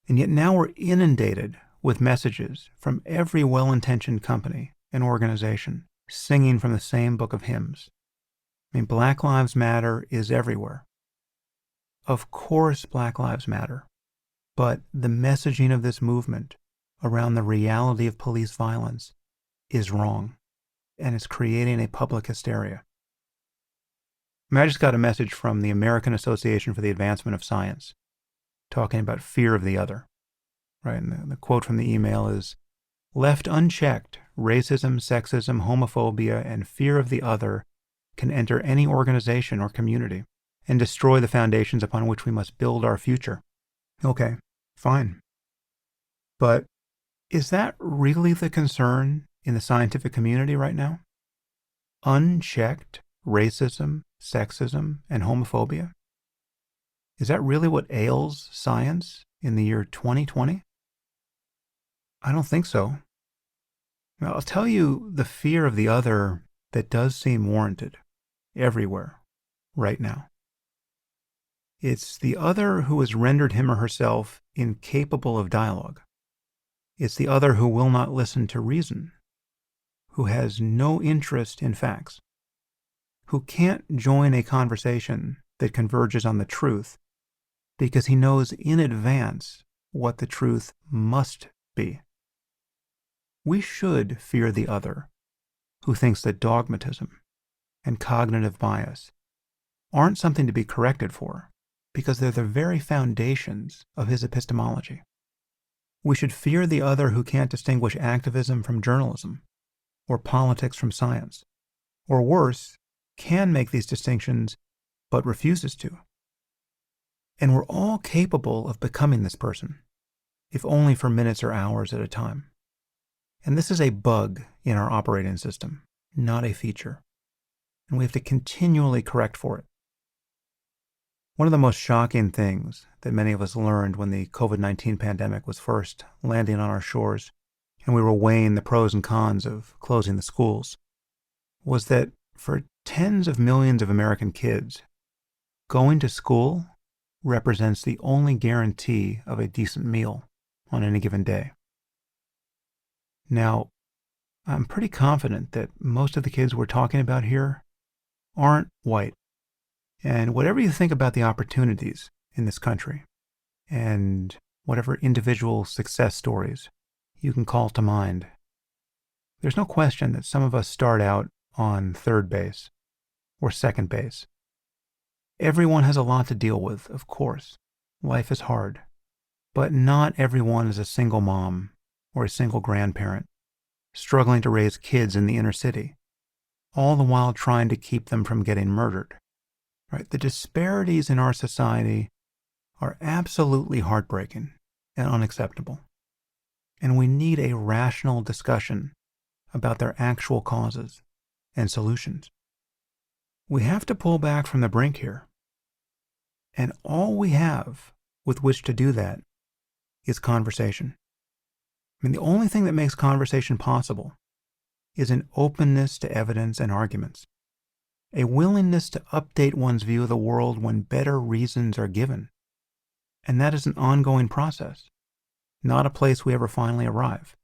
And yet now we're inundated with messages from every well-intentioned company and organization singing from the same book of hymns. I mean, Black Lives Matter is everywhere. Of course, Black Lives Matter. But the messaging of this movement around the reality of police violence is wrong, and it's creating a public hysteria. I just got a message from the American Association for the Advancement of Science talking about fear of the other. Right? And the quote from the email is, "Left unchecked, racism, sexism, homophobia, and fear of the other can enter any organization or community and destroy the foundations upon which we must build our future." Okay, fine. But is that really the concern in the scientific community right now? Unchecked racism, sexism, and homophobia? Is that really what ails science in the year 2020? I don't think so. Now, I'll tell you the fear of the other that does seem warranted everywhere right now. It's the other who has rendered him or herself incapable of dialogue. It's the other who will not listen to reason, who has no interest in facts, who can't join a conversation that converges on the truth because he knows in advance what the truth must be. We should fear the other who thinks that dogmatism and cognitive bias aren't something to be corrected for because they're the very foundations of his epistemology. We should fear the other who can't distinguish activism from journalism or politics from science, or worse, can make these distinctions but refuses to. And we're all capable of becoming this person, if only for minutes or hours at a time. And this is a bug in our operating system, not a feature. And we have to continually correct for it. One of the most shocking things that many of us learned when the COVID-19 pandemic was first landing on our shores, and we were weighing the pros and cons of closing the schools, was that for tens of millions of American kids, going to school represents the only guarantee of a decent meal on any given day. Now, I'm pretty confident that most of the kids we're talking about here aren't white. And whatever you think about the opportunities in this country, and whatever individual success stories you can call to mind, there's no question that some of us start out on third base or second base. Everyone has a lot to deal with, of course. Life is hard. But not everyone is a single mom or a single grandparent struggling to raise kids in the inner city, all the while trying to keep them from getting murdered. Right? The disparities in our society are absolutely heartbreaking and unacceptable. And we need a rational discussion about their actual causes and solutions. We have to pull back from the brink here. And all we have with which to do that is conversation. I mean, the only thing that makes conversation possible is an openness to evidence and arguments, a willingness to update one's view of the world when better reasons are given. And that is an ongoing process, not a place we ever finally arrive.